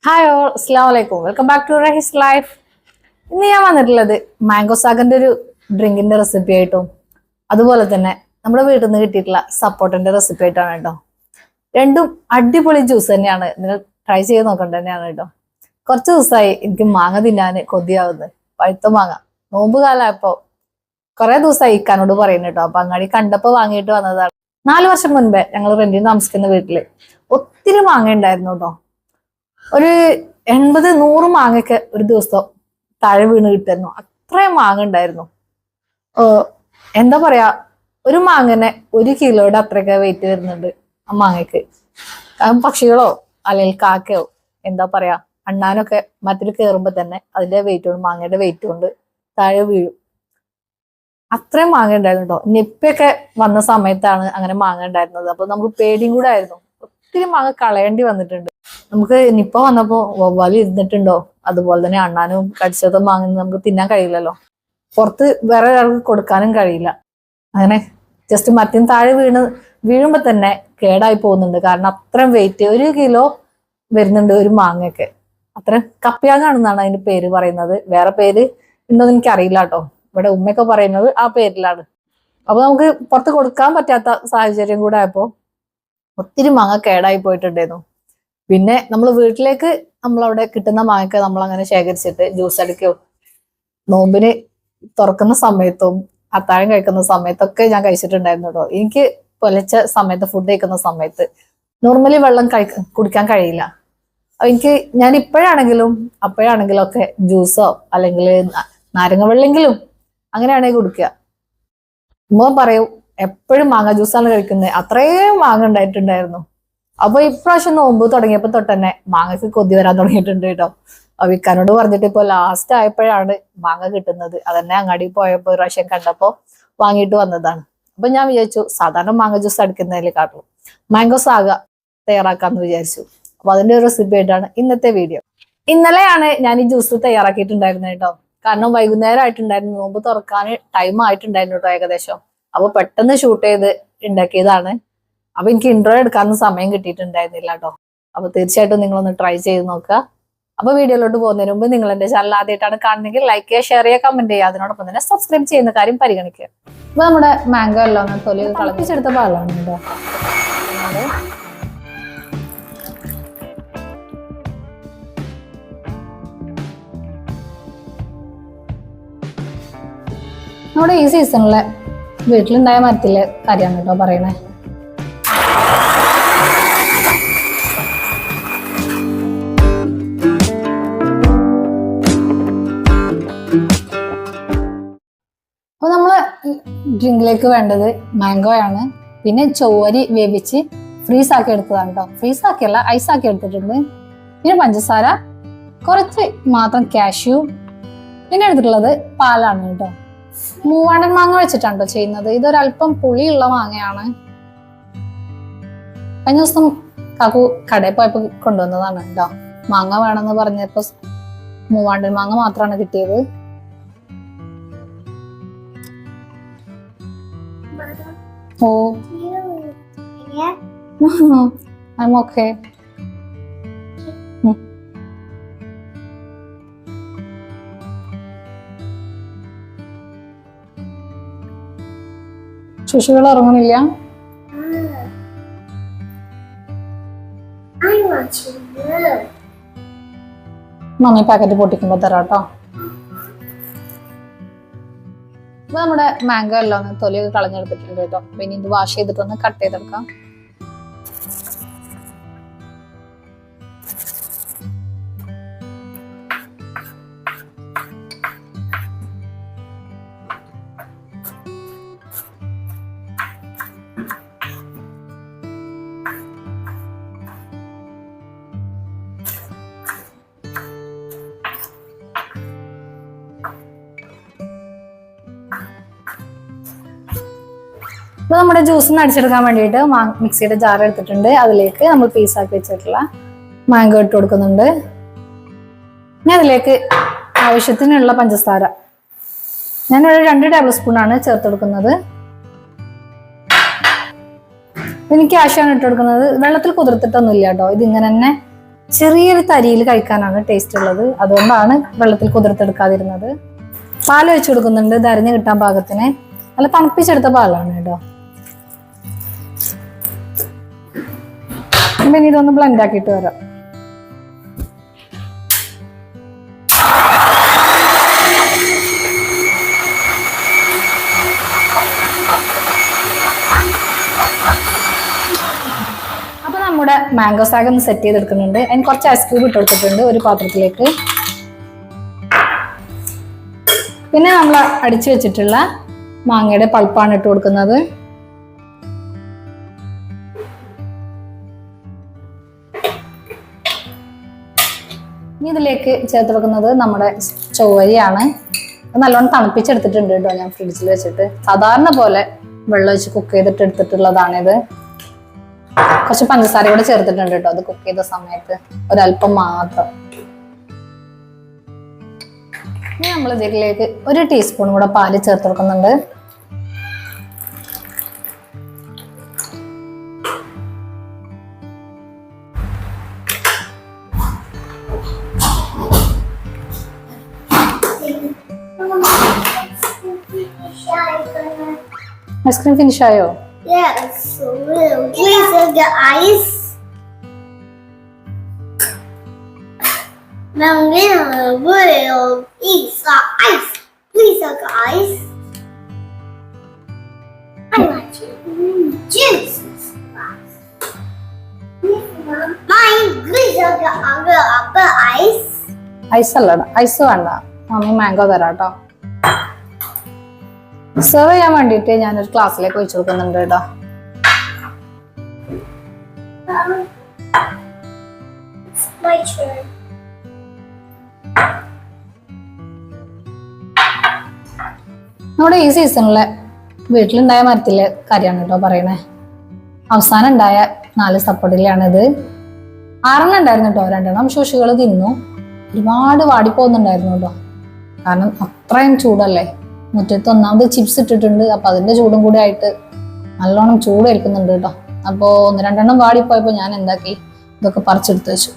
Hi all അസ്സലാമു അലൈക്കും welcome back to Rahees life. ഇന്ന് ഞാൻ വന്നിട്ടുള്ളത് മാംഗോ സാഗറിന്റെ ഒരു ഡ്രിങ്കിന്റെ റെസിപ്പി ആയിട്ടും അതുപോലെ തന്നെ നമ്മുടെ വീട്ടിൽ നിന്ന് കിട്ടിയിട്ടുള്ള സപ്പോർട്ടിന്റെ റെസിപ്പി ആയിട്ടാണ് കേട്ടോ. രണ്ടും അടിപൊളി ജ്യൂസ് തന്നെയാണ്, നിങ്ങൾ ട്രൈ ചെയ്ത് നോക്കേണ്ട തന്നെയാണ് കേട്ടോ. കുറച്ച് ദിവസമായി എനിക്ക് മാങ്ങ തിന്നാൻ കൊതിയാവുന്നത്, പഴുത്ത മാങ്ങ. നോമ്പ് കാലമായപ്പോ കുറെ ദിവസമായി ഇക്കാനോട് പറയുന്നു കേട്ടോ. അപ്പൊ അങ്ങാടി കണ്ടപ്പോ വാങ്ങിയിട്ട് വന്നതാണ്. 4 വർഷം മുൻപേ ഞങ്ങൾ റെന്റിന് താമസിക്കുന്ന വീട്ടില് ഒത്തിരി മാങ്ങ ഉണ്ടായിരുന്നു കേട്ടോ. ഒരു 80-100 മാങ്ങയൊക്കെ ഒരു ദിവസം താഴെ വീണ് കിട്ടുന്നു. അത്രയും മാങ്ങ ഉണ്ടായിരുന്നു. എന്താ പറയാ, ഒരു മാങ്ങനെ 1 കിലോയുടെ അത്രയൊക്കെ വെയിറ്റ് വരുന്നുണ്ട് ആ മാങ്ങയ്ക്ക്. പക്ഷികളോ അല്ലെങ്കിൽ കാക്കയോ എന്താ പറയാ, അണ്ണാനൊക്കെ മറ്റൊരു കയറുമ്പോ തന്നെ അതിന്റെ വെയിറ്റ് കൊണ്ട്, മാങ്ങയുടെ വെയിറ്റ് കൊണ്ട് താഴെ വീഴും. അത്രയും മാങ്ങ ഉണ്ടായിരുന്നു കേട്ടോ. നിപ്പൊക്കെ വന്ന സമയത്താണ് അങ്ങനെ മാങ്ങ ഉണ്ടായിരുന്നത്. അപ്പൊ നമുക്ക് പേടിയും കൂടെ ആയിരുന്നു. ഒത്തിരി മാങ്ങ കളയേണ്ടി വന്നിട്ടുണ്ട്. നമുക്ക് നിപ്പ വന്നപ്പോ വവ്വാല് ഇരുന്നിട്ടുണ്ടോ, അതുപോലെ തന്നെ അണ്ണാനും കടിച്ചതും വാങ്ങുന്നത് നമുക്ക് തിന്നാൻ കഴിയില്ലല്ലോ, പുറത്ത് വേറെ ഒരാൾക്ക് കൊടുക്കാനും കഴിയില്ല. അങ്ങനെ ജസ്റ്റ് മറ്റും താഴെ വീഴുമ്പോ തന്നെ കേടായി പോകുന്നുണ്ട്. കാരണം അത്രയും വെയിറ്റ്, 1 കിലോ വരുന്നുണ്ട് ഒരു മാങ്ങയൊക്കെ. അത്രയും കപ്പ്യാങ്ങാണെന്നാണ് അതിന്റെ പേര് പറയുന്നത്. വേറെ പേര് ഉണ്ടോന്ന് എനിക്ക് അറിയില്ല കേട്ടോ. ഇവിടെ ഉമ്മയൊക്കെ പറയുന്നത് ആ പേരിലാണ്. അപ്പൊ നമുക്ക് പുറത്ത് കൊടുക്കാൻ പറ്റാത്ത സാഹചര്യം കൂടെ ആയപ്പോ ഒത്തിരി മാങ്ങ കേടായി പോയിട്ടുണ്ടായിരുന്നു. പിന്നെ നമ്മൾ വീട്ടിലേക്ക് നമ്മളവിടെ കിട്ടുന്ന മാങ്ങയൊക്കെ നമ്മൾ അങ്ങനെ ശേഖരിച്ചിട്ട് ജ്യൂസ് അടിക്കോ, നോമ്പിന് തുറക്കുന്ന സമയത്തും അത്താഴം കഴിക്കുന്ന സമയത്തൊക്കെ ഞാൻ കഴിച്ചിട്ടുണ്ടായിരുന്നു കേട്ടോ. എനിക്ക് പൊലച്ച സമയത്ത്, ഫുഡ് കഴിക്കുന്ന സമയത്ത് നോർമലി വെള്ളം കുടിക്കാൻ കഴിയില്ല. ഞാൻ ഇപ്പോഴാണെങ്കിലും അപ്പോഴാണെങ്കിലും ഒക്കെ ജ്യൂസോ അല്ലെങ്കിൽ നാരങ്ങ വെള്ളമെങ്കിലും അങ്ങനെയാണെങ്കിൽ കുടിക്കുക. ഉമ്മ പറയും എപ്പോഴും മാങ്ങ ജ്യൂസാണ് കഴിക്കുന്നത്, അത്രയും മാങ്ങ ഉണ്ടായിട്ടുണ്ടായിരുന്നു. അപ്പൊ ഇപ്രാവശ്യം നോമ്പ് തുടങ്ങിയപ്പോ തൊട്ട് തന്നെ മാങ്ങക്ക് കൊതി വരാൻ തുടങ്ങിയിട്ടുണ്ട് കേട്ടോ. വിൽക്കാനോട് പറഞ്ഞിട്ട് ഇപ്പൊ ലാസ്റ്റ് ആയപ്പോഴാണ് മാങ്ങ കിട്ടുന്നത്. അതന്നെ അങ്ങാടി പോയപ്പോ ഒരു പ്രാവശ്യം കണ്ടപ്പോ വാങ്ങിയിട്ട് വന്നതാണ്. അപ്പൊ ഞാൻ വിചാരിച്ചു സാധാരണ മാങ്ങ ജ്യൂസ് അടിക്കുന്നതിൽ കാട്ടും മാംഗോ സാഗ തയ്യാറാക്കാന്ന് വിചാരിച്ചു. അപ്പൊ അതിന്റെ ഒരു റെസിപ്പി ആയിട്ടാണ് ഇന്നത്തെ വീഡിയോ. ഇന്നലെയാണ് ഞാൻ ഈ ജ്യൂസ് തയ്യാറാക്കിയിട്ടുണ്ടായിരുന്നത് കേട്ടോ. കാരണം വൈകുന്നേരം ആയിട്ടുണ്ടായിരുന്നു, നോമ്പ് തുറക്കാൻ ടൈം ആയിട്ടുണ്ടായിരുന്നു കേട്ടോ ഏകദേശം. അപ്പൊ പെട്ടെന്ന് ഷൂട്ട് ചെയ്ത് ഉണ്ടാക്കിയതാണ്. അപ്പൊ എനിക്ക് ഇൻട്രോ എടുക്കാനൊന്നും സമയം കിട്ടിയിട്ടുണ്ടായിരുന്നില്ല കേട്ടോ. അപ്പൊ തീർച്ചയായിട്ടും നിങ്ങളൊന്ന് ട്രൈ ചെയ്ത് നോക്കുക. അപ്പൊ വീഡിയോയിലോട്ട് പോകുന്നതിന് മുമ്പ് നിങ്ങൾ എന്റെ ചാനൽ ആദ്യമായിട്ടാണ് കാണുന്നെങ്കിൽ ലൈക്ക് ചെയ്യുക, ഷെയർ ചെയ്യുക, കമന്റ് ചെയ്യുക. അതിനോടൊപ്പം തന്നെ സബ്സ്ക്രൈബ് ചെയ്യുന്ന കാര്യം പരിഗണിക്കുക. അപ്പൊ നമ്മുടെ മാംഗോ എല്ലാം ഒന്ന് തൊലി തിളപ്പിച്ചെടുത്ത പാലാണ് കേട്ടോ. നമ്മുടെ ഈ സീസണിലെ വീട്ടിലുണ്ടായ മരത്തിലെ കാര്യമാണ് കേട്ടോ പറയണേ. അപ്പൊ നമ്മള് ഡ്രിങ്കിലേക്ക് വേണ്ടത് മാംഗോ ആണ്. പിന്നെ ചൊവ്വരി വേവിച്ച് ഫ്രീസ് ആക്കി എടുത്തതാണ് കേട്ടോ. ഫ്രീസ് ആക്കിയല്ല, ഐസ് ആക്കി എടുത്തിട്ടുണ്ട്. പിന്നെ പഞ്ചസാര, കുറച്ച് മാത്രം കാഷ്യൂ, പിന്നെ എടുത്തിട്ടുള്ളത് പാലാണ് കേട്ടോ. മൂവാണ്ടൻ മാങ്ങ വെച്ചിട്ടാണ് കേട്ടോ ചെയ്യുന്നത്. ഇതൊരല്പം പുളിയുള്ള മാങ്ങയാണ്. കഴിഞ്ഞ ദിവസം കാക്കു കടയിൽ പോയപ്പോ കൊണ്ടുവന്നതാണ് കേട്ടോ. മാങ്ങ വേണമെന്ന് പറഞ്ഞപ്പോ മൂവാണ്ടൻ മാങ്ങ മാത്രമാണ് കിട്ടിയത്. ഓ I'm okay. ശുശികൾ ഇറങ്ങണില്ല. മമ്മി പാക്കറ്റ് പൊട്ടിക്കുമ്പോ തരാം കേട്ടോ. അപ്പൊ നമ്മുടെ മാംഗോ എല്ലാം ഒന്ന് തൊലിയൊക്കെ കളഞ്ഞെടുത്തിട്ടുണ്ട് കേട്ടോ. പിന്നെ ഇത് വാഷ് ചെയ്തിട്ടൊന്ന് കട്ട് ചെയ്തെടുക്കാം. അപ്പൊ നമ്മുടെ ജ്യൂസിന് അടിച്ചെടുക്കാൻ വേണ്ടിയിട്ട് മിക്സിയുടെ ജാർ എടുത്തിട്ടുണ്ട്. അതിലേക്ക് നമ്മൾ പീസാക്കി വെച്ചിട്ടുള്ള മാംഗോ ഇട്ട് കൊടുക്കുന്നുണ്ട്. ഇനി അതിലേക്ക് ആവശ്യത്തിനുള്ള പഞ്ചസാര ഞാനൊരു 2 ടേബിൾ സ്പൂണാണ് ചേർത്ത് കൊടുക്കുന്നത്. എനിക്ക് കാഷ്യാണ് ഇട്ട് കൊടുക്കുന്നത്. വെള്ളത്തിൽ കുതിർത്തിട്ടൊന്നുമില്ല കേട്ടോ. ഇതിങ്ങനെ തന്നെ ചെറിയൊരു തരിയിൽ കഴിക്കാനാണ് ടേസ്റ്റ് ഉള്ളത്. അതുകൊണ്ടാണ് വെള്ളത്തിൽ കുതിർത്തെടുക്കാതിരുന്നത്. പാൽ ഒഴിച്ചു കൊടുക്കുന്നുണ്ട്, ഇത് അരിഞ്ഞ് കിട്ടാൻ പാകത്തിന്. നല്ല തണുപ്പിച്ചെടുത്ത പാലാണ് കേട്ടോ. പിന്നെ ഇതൊന്ന് ബ്ലെൻഡ് ആക്കിയിട്ട് വരാം. അപ്പൊ നമ്മുടെ മാംഗോ സാഗ് ഒന്ന് സെറ്റ് ചെയ്തെടുക്കുന്നുണ്ട്. അതിന് കുറച്ച് ഐസ് ക്യൂബ് ഇട്ട് കൊടുത്തിട്ടുണ്ട് ഒരു പാത്രത്തിലേക്ക്. പിന്നെ നമ്മൾ അടിച്ചു വെച്ചിട്ടുള്ള മാങ്ങയുടെ പൾപ്പാണ് ഇട്ട് കൊടുക്കുന്നത്. ഇനി ഇതിലേക്ക് ചേർത്ത് വെക്കുന്നത് നമ്മുടെ ചൊവ്വരിയാണ്. നല്ലോണം തണുപ്പിച്ചെടുത്തിട്ടുണ്ട് കേട്ടോ ഞാൻ ഫ്രിഡ്ജിൽ വെച്ചിട്ട്. സാധാരണ പോലെ വെള്ളം ഒഴിച്ച് കുക്ക് ചെയ്തിട്ട് എടുത്തിട്ടുള്ളതാണിത്. കുറച്ച് പഞ്ചസാര കൂടെ ചേർത്തിട്ടുണ്ട് കേട്ടോ അത് കുക്ക് ചെയ്ത സമയത്ത്, ഒരല്പം മാത്രം. ഇനി നമ്മൾ ഇതിലേക്ക് 1 ടീസ്പൂൺ കൂടെ പാല് ചേർത്ത് കൊടുക്കുന്നുണ്ട്. ഐസ്ക്രീം ഫിനിഷ് ആയോ? Yes. Please get ice. Now we'll eat some ice. Please get ice. I want you. Juice. Mine, please get ice. Ice അല്ലടാ, ഐസ് വേണ്ട, മമ്മി മാംഗോ തരാം കേട്ടോ. സെർവ് ചെയ്യാൻ വേണ്ടിയിട്ട് ഞാനൊരു ഗ്ലാസ്സിലേക്ക് ഒഴിച്ചു കൊടുക്കുന്നുണ്ട് കേട്ടോ. My turn. നമ്മുടെ ഈ സീസണിലെ വീട്ടിലുണ്ടായ മരത്തിലെ കാര്യമാണ് കേട്ടോ പറയണേ. അവസാനം ഉണ്ടായ 4 സപ്പോർട്ടിലാണിത്. 6 ഉണ്ടായിരുന്നു കേട്ടോ, 2 ശുശികൾ തിന്നു. ഒരുപാട് വാടിപ്പോകുന്നുണ്ടായിരുന്നു കേട്ടോ, കാരണം അത്രയും ചൂടല്ലേ. മുറ്റത്ത് ഒന്നാമത് ചിപ്സ് ഇട്ടിട്ടുണ്ട്, അപ്പൊ അതിന്റെ ചൂടും കൂടി ആയിട്ട് നല്ലോണം ചൂടേൽക്കുന്നുണ്ട് കേട്ടോ. അപ്പോൾ 1-2 വാടിപ്പോയപ്പോൾ ഞാൻ എന്താക്കി, ഇതൊക്കെ പറിച്ചെടുത്ത് വെച്ചു.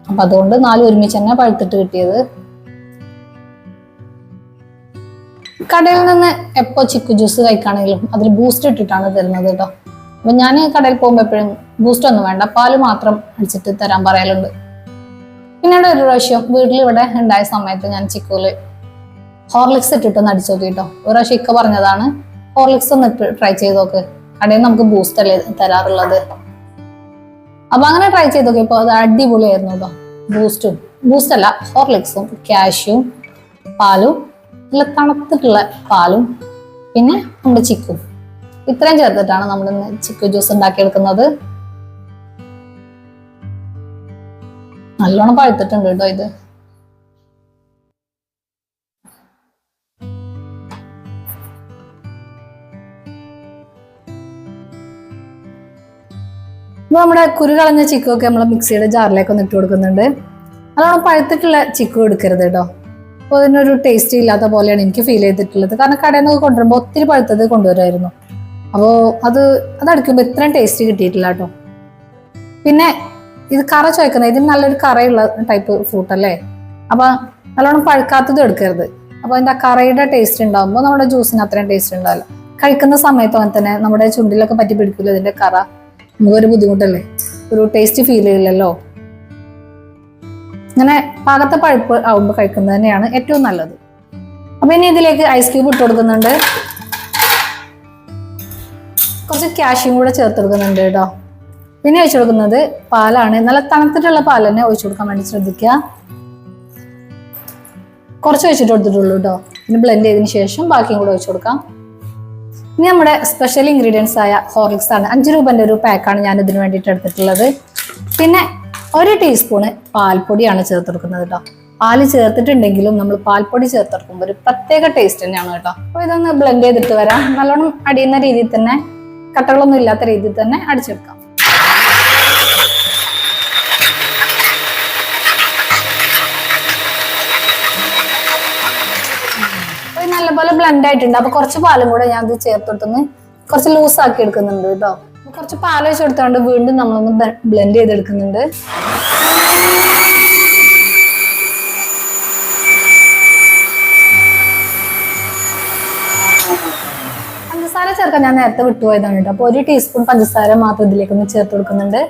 അപ്പൊ അതുകൊണ്ട് 4 ഒരുമിച്ച് തന്നെ പഴുത്തിട്ട് കിട്ടിയത്. കടയിൽ നിന്ന് എപ്പോ ചിക്കു ജ്യൂസ് കഴിക്കുകയാണെങ്കിലും അതിൽ ബൂസ്റ്റ് ഇട്ടിട്ടാണ് തരുന്നത് കേട്ടോ. അപ്പൊ ഞാൻ കടയിൽ പോകുമ്പോൾ എപ്പോഴും ബൂസ്റ്റ് ഒന്നും വേണ്ട, പാല് മാത്രം അടിച്ചിട്ട് തരാൻ പറയലുണ്ട്. പിന്നീട് ഒരു പ്രാവശ്യം വീട്ടിൽ ഇവിടെ ഉണ്ടായ സമയത്ത് ഞാൻ ചിക്കുവില് ഹോർലിക്സ് ഇട്ടിട്ടൊന്ന് അടിച്ചു നോക്കി കേട്ടോ. ഒരു പ്രാവശ്യം ഇക്ക പറഞ്ഞതാണ് ഹോർലിക്സ് ഒന്ന് ട്രൈ ചെയ്ത് നോക്ക്, കടയിൽ നമുക്ക് ബൂസ്റ്റ് അല്ലേ തരാറുള്ളത്. അപ്പൊ അങ്ങനെ ട്രൈ ചെയ്ത് നോക്കിയപ്പോ അത് അടിപൊളിയായിരുന്നു കേട്ടോ. ബൂസ്റ്റ് അല്ല, ഹോർലിക്സും കാഷ്യും പാലും, നല്ല തണുത്തിട്ടുള്ള പാലും, പിന്നെ നമ്മുടെ ചിക്കും, ഇത്രയും ചേർത്തിട്ടാണ് നമ്മൾ ചിക്കു ജ്യൂസ് ഉണ്ടാക്കിയെടുക്കുന്നത്. നല്ലോണം പഴുത്തിട്ടുണ്ട് കേട്ടോ ഇത്. നമ്മുടെ കുരു കളഞ്ഞ ചിക്കുമൊക്കെ നമ്മൾ മിക്സിയുടെ ജാറിലേക്ക് ഒന്ന് ഇട്ട് കൊടുക്കുന്നുണ്ട്. നല്ലോണം പഴുത്തിട്ടുള്ള ചിക്കു എടുക്കരുത് കേട്ടോ. അപ്പോൾ അതിനൊരു ടേസ്റ്റ് ഇല്ലാത്ത പോലെയാണ് എനിക്ക് ഫീൽ ചെയ്തിട്ടുള്ളത്. കാരണം കടയിൽ നിന്നൊക്കെ കൊണ്ടുവരുമ്പോൾ ഒത്തിരി പഴുത്തത് കൊണ്ടുവരുമായിരുന്നു. അപ്പോൾ അത് അടിക്കുമ്പോൾ ഇത്രയും ടേസ്റ്റ് കിട്ടിയിട്ടില്ല കേട്ടോ. പിന്നെ ഇത് കറ ചോയ്ക്കുന്നത്, ഇതിന് നല്ലൊരു കറയുള്ള ടൈപ്പ് ഫ്രൂട്ട് അല്ലേ. അപ്പൊ നല്ലോണം പഴുക്കാത്തത് എടുക്കരുത്. അപ്പൊ അതിന്റെ ആ കറയുടെ ടേസ്റ്റ് ഉണ്ടാകുമ്പോൾ നമ്മുടെ ജ്യൂസിന് അത്രയും ടേസ്റ്റ് ഉണ്ടാവില്ല. കഴിക്കുന്ന സമയത്ത് അങ്ങനെ തന്നെ നമ്മുടെ ചുണ്ടിലൊക്കെ പറ്റി പിടിക്കില്ല ഇതിന്റെ കറ. നമുക്കൊരു ബുദ്ധിമുട്ടല്ലേ, ഒരു ടേസ്റ്റ് ഫീൽ ചെയ്യില്ലല്ലോ. ഇങ്ങനെ പാകത്തെ പഴുപ്പ് ആവുമ്പോൾ കഴിക്കുന്നത് തന്നെയാണ് ഏറ്റവും നല്ലത്. അപ്പൊ ഇനി ഇതിലേക്ക് ഐസ് ക്യൂബ് ഇട്ട് കൊടുക്കുന്നുണ്ട്, കുറച്ച് കാഷ്യും കൂടെ ചേർത്ത് കൊടുക്കുന്നുണ്ട് കേട്ടോ. പിന്നെ ഒഴിച്ചു കൊടുക്കുന്നത് പാലാണ്. നല്ല തണുത്തിട്ടുള്ള പാൽ തന്നെ ഒഴിച്ചു കൊടുക്കാൻ വേണ്ടി ശ്രദ്ധിക്കുക. കുറച്ച് ഒഴിച്ചിട്ട് കൊടുത്തിട്ടുള്ളൂ കേട്ടോ. പിന്നെ ബ്ലെൻഡ് ചെയ്തതിന് ശേഷം ബാക്കിയും കൂടെ ഒഴിച്ചു കൊടുക്കാം. ഇനി നമ്മുടെ സ്പെഷ്യൽ ഇൻഗ്രീഡിയൻസ് ആയ ഹോർലിക്സ് ആണ്. 5 രൂപന്റെ ഒരു പാക്കാണ് ഞാൻ ഇതിന് വേണ്ടിയിട്ട് എടുത്തിട്ടുള്ളത്. പിന്നെ 1 ടീസ്പൂണ് പാൽപ്പൊടിയാണ് ചേർത്ത് കൊടുക്കുന്നത് കേട്ടോ. പാല് ചേർത്തിട്ടുണ്ടെങ്കിലും നമ്മൾ പാൽപ്പൊടി ചേർത്തെടുക്കുമ്പോൾ ഒരു പ്രത്യേക ടേസ്റ്റ് തന്നെയാണ് കേട്ടോ. അപ്പൊ ഇതൊന്ന് ബ്ലെൻഡ് ചെയ്തിട്ട് വരാം. നല്ലോണം അടിയുന്ന രീതിയിൽ തന്നെ, കട്ടകളൊന്നും ഇല്ലാത്ത രീതിയിൽ തന്നെ അടിച്ചെടുക്കാം. നല്ലപോലെ ബ്ലെൻഡ് ആയിട്ടുണ്ട്. അപ്പൊ കുറച്ച് പാലും കൂടെ ഞാൻ ഇത് ചേർത്തൊട്ടൊന്ന് കുറച്ച് ലൂസ് ആക്കി എടുക്കുന്നുണ്ട് കേട്ടോ. കുറച്ച് പാൽ വെച്ച് കൊടുത്തോണ്ട് വീണ്ടും നമ്മളൊന്ന് ബ്ലെൻഡ് ചെയ്തെടുക്കുന്നുണ്ട്. ചേർക്കാൻ ഞാൻ നേരത്തെ വിട്ടുപോയതാണ് കേട്ടോ. അപ്പൊ 1 ടീസ്പൂൺ പഞ്ചസാര മാത്രം ഇതിലേക്ക് ഒന്ന് ചേർത്ത് കൊടുക്കുന്നുണ്ട്.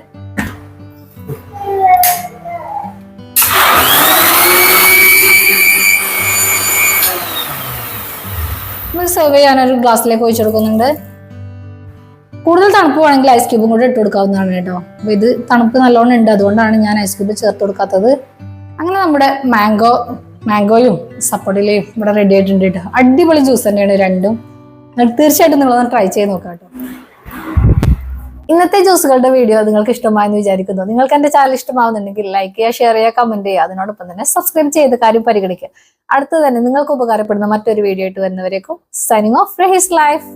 സെർവ് ചെയ്യാനൊരു ഗ്ലാസ്സിലേക്ക് ഒഴിച്ചു കൊടുക്കുന്നുണ്ട്. കൂടുതൽ തണുപ്പ് വേണമെങ്കിൽ ഐസ് ക്യൂബും കൂടെ ഇട്ട് കൊടുക്കാവുന്നതാണ് കേട്ടോ. അപ്പൊ ഇത് തണുപ്പ് നല്ലോണം ഉണ്ട്, അതുകൊണ്ടാണ് ഞാൻ ഐസ് ക്യൂബ് ചേർത്ത് കൊടുക്കാത്തത്. അങ്ങനെ നമ്മുടെ മാംഗോയും സപ്പോട്ടയിലയും ഇവിടെ റെഡി ആയിട്ടുണ്ട് കേട്ടോ. അടിപൊളി ജ്യൂസ് തന്നെയാണ് രണ്ടും. തീർച്ചയായിട്ടും നിങ്ങളൊന്ന് ട്രൈ ചെയ്ത് നോക്കാം കേട്ടോ. ഇന്നത്തെ ജ്യൂസുകളുടെ വീഡിയോ നിങ്ങൾക്ക് ഇഷ്ടമായെന്ന് വിചാരിക്കുന്നു. നിങ്ങൾക്ക് എന്റെ ചാനൽ ഇഷ്ടമാവുന്നുണ്ടെങ്കിൽ ലൈക്ക് ചെയ്യുക, ഷെയർ ചെയ്യുക, കമന്റ് ചെയ്യുക. അതിനോടൊപ്പം തന്നെ സബ്സ്ക്രൈബ് ചെയ്ത് കാര്യം പരിഗണിക്കുക. അടുത്ത് തന്നെ നിങ്ങൾക്ക് ഉപകാരപ്പെടുന്ന മറ്റൊരു വീഡിയോ ആയിട്ട് വരുന്നവരേക്കും സൈനിങ് ഓഫ് റഹീസ് ലൈഫ്.